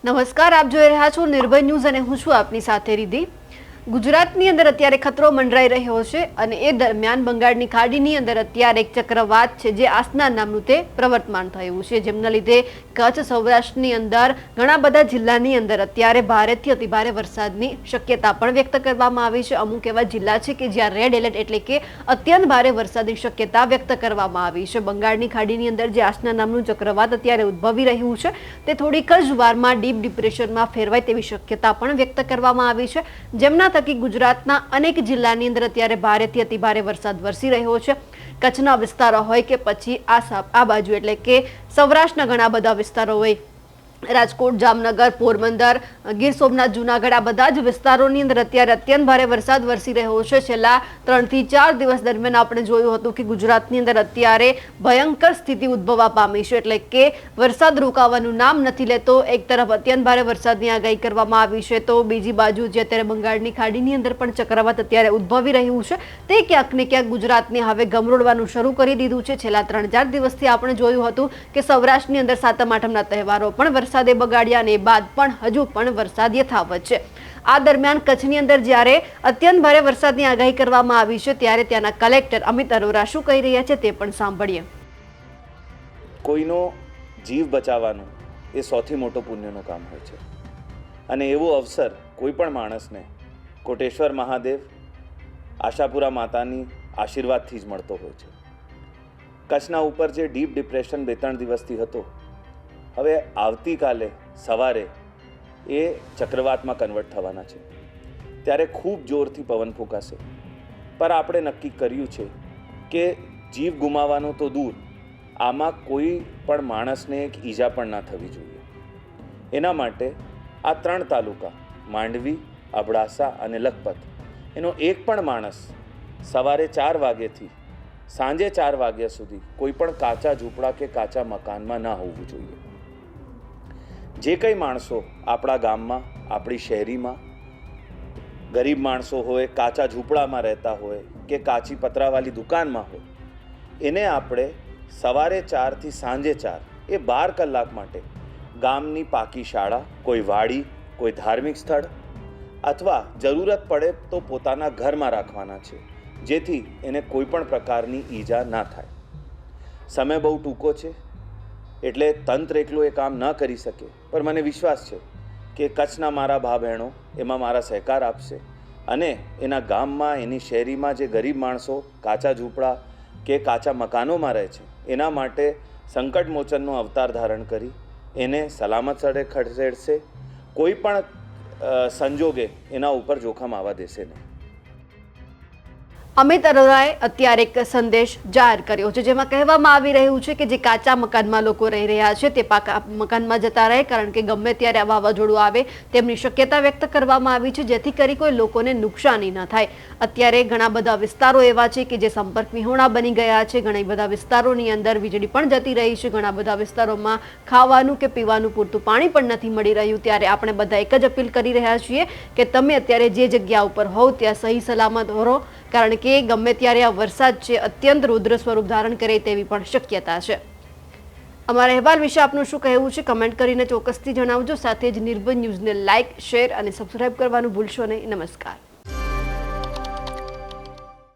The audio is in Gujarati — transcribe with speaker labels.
Speaker 1: નમસ્કાર, આપ જોઈ રહ્યા છો નિર્ભય ન્યૂઝ અને હું છું આપની સાથે રીધિ। ગુજરાતની અંદર અત્યારે ખતરો મંડરાઈ રહ્યો છે અને એ દરમિયાન બંગાળની ખાડીની અંદર અત્યારે એક ચક્રવાત છે જે આસના નામનું તે પ્રવર્તમાન થયું છે, જેમના લીધે કચ્છ સૌરાષ્ટ્રની અંદર ઘણા બધા જિલ્લાની અંદર અત્યારે ભારેથી અતિભારે વરસાદની શક્યતા પણ વ્યક્ત કરવામાં આવી છે। અમુક એવા જિલ્લા છે કે જ્યાં રેડ એલર્ટ એટલે કે અત્યંત ભારે વરસાદની શક્યતા વ્યક્ત કરવામાં આવી છે। બંગાળની ખાડીની અંદર જે આસના નામનું ચક્રવાત અત્યારે ઉદ્ભવી રહ્યું છે તે થોડીક જ વારમાં ડીપ ડિપ્રેશનમાં ફેરવાય તેવી શક્યતા પણ વ્યક્ત કરવામાં આવી છે, જેમના થકી ગુજરાતના અનેક જિલ્લાની અંદર અત્યારે ભારેથી અતિભારે વરસાદ વરસી રહ્યો છે। કચ્છના વિસ્તારો હોય કે પછી આ બાજુ એટલે કે સૌરાષ્ટ્રના ઘણા બધા વિસ્તારો હોય, રાજકોટ, જામનગર, પોરબંદર, ગીર સોમનાથ, જૂનાગઢ, આ બધા જ વિસ્તારોની અંદર અત્યારે અત્યંત ભારે વરસાદ વરસી રહ્યો છે। છેલ્લા 3 થી 4 દિવસ દરમિયાન આપણે જોયું હતું કે ગુજરાતની અંદર અત્યારે ભયંકર સ્થિતિ ઉદ્ભવવા પામી છે, એટલે કે વરસાદ રોકાવાનું નામ નથી લેતો। એક તરફ અત્યંત ભારે વરસાદની આગાહી કરવામાં આવી છે તો બીજી બાજુ જે અત્યારે બંગાળની ખાડીની અંદર પણ ચક્રવાત અત્યારે ઉદ્ભવી રહ્યું છે તે ક્યાંક ને ક્યાંક ગુજરાતને હવે ગમરોડવાનું શરૂ કરી દીધું છે। છેલ્લા 3-4 દિવસથી આપણે જોયું હતું કે સૌરાષ્ટ્રની અંદર સાતમ આઠમના તહેવારો પણ વરસાદે બગાડ્યા અને બાદ પણ હજુ પણ વરસાદ યથાવત છે। આ દરમિયાન કચ્છની અંદર જ્યારે અત્યંત ભારે વરસાદની આગાહી કરવામાં આવી છે ત્યારે ત્યાંના કલેક્ટર અમિત અરોરા શું કહી રહ્યા છે તે પણ સાંભળીએ।
Speaker 2: કોઈનો જીવ બચાવવાનું એ સૌથી મોટો પુણ્યનું કામ હોય છે અને એવો અવસર કોઈ પણ માણસને કોટેશ્વર મહાદેવ, આશાપુરા માતાની આશીર્વાદથી જ મળતો હોય છે। કચ્છના ઉપર જે ડીપ ડિપ્રેશન 2-3 દિવસથી હતો, હવે આવતીકાલે સવારે એ ચક્રવાતમાં કન્વર્ટ થવાના છે, ત્યારે ખૂબ જોરથી પવન ફૂંકાશે। પર આપણે નક્કી કર્યું છે કે જીવ ગુમાવવાનું તો દૂર, આમાં કોઈ પણ માણસને એક ઈજા પણ ના થવી જોઈએ। એના માટે આ 3 તાલુકા માંડવી, અબડાસા અને લખપત, એનો એક પણ માણસ સવારે 4 વાગ્યાથી સાંજે 4 વાગ્યા સુધી કોઈ પણ કાચા ઝૂંપડા કે કાચા મકાનમાં ના હોવું જોઈએ। જે કંઈ માણસો આપણા ગામમાં, આપણી શહેરીમાં ગરીબ માણસો હોય, કાચા ઝૂંપડામાં રહેતા હોય કે કાચી પતરાવાળી દુકાનમાં હોય, એને આપણે સવારે 4 થી સાંજે 4 એ 12 કલાક માટે ગામની પાકી શાળા, કોઈ વાડી, કોઈ ધાર્મિક સ્થળ અથવા જરૂરત પડે તો પોતાના ઘરમાં રાખવાના છે, જેથી એને કોઈ પણ પ્રકારની ઈજા ના થાય। સમય બહુ ટૂંકો છે એટલે તંત્ર એકલું એ કામ ન કરી શકે, પણ મને વિશ્વાસ છે કે કચ્છના મારા ભા બહેનો એમાં મારા સહકાર આપશે અને એના ગામમાં, એની શહેરીમાં જે ગરીબ માણસો કાચા ઝૂંપડા કે કાચા મકાનોમાં રહે છે એના માટે સંકટ મોચનનો અવતાર ધારણ કરી એને સલામત સ્થળે ખસેડશે। કોઈ પણ સંજોગે એના ઉપર જોખમ આવવા દેશે નહીં।
Speaker 1: અમિત અરોરાએ અત્યારે એક સંદેશ જાહેર કર્યો છે, જેમાં કહેવામાં આવી રહ્યું છે કે જે કાચા મકાનમાં લોકો રહી રહ્યા છે તે પાકા મકાનમાં જતા રહે, કારણ કે ગમે ત્યારે આ વાવાઝોડું આવે તેમની શક્યતા વ્યક્ત કરવામાં આવી છે, જેથી કરી કોઈ લોકોને નુકસાની ન થાય। અત્યારે ઘણા બધા વિસ્તારો એવા છે કે જે સંપર્ક વિહોણા બની ગયા છે, ઘણા બધા વિસ્તારોની અંદર વીજળી પણ જતી રહી છે, ઘણા બધા વિસ્તારોમાં ખાવાનું કે પીવાનું પૂરતું પાણી પણ નથી મળી રહ્યું। ત્યારે આપણે બધા એક જ અપીલ કરી રહ્યા છીએ કે તમે અત્યારે જે જગ્યા ઉપર હોવ ત્યાં સહી સલામત રહો, કારણ કે ગમે ત્યારે આ વરસાદ છે અત્યંત રૌદ્ર સ્વરૂપ ધારણ કરે તેવી પણ શક્યતા છે। અમારા અહેવાલ વિશે આપનું શું કહેવું છે કમેન્ટ કરીને ચોક્કસથી જણાવજો। સાથે જ નિર્ભય ન્યૂઝને લાઇક, શેર અને સબસ્ક્રાઇબ કરવાનું ભૂલશો નહીં। નમસ્કાર।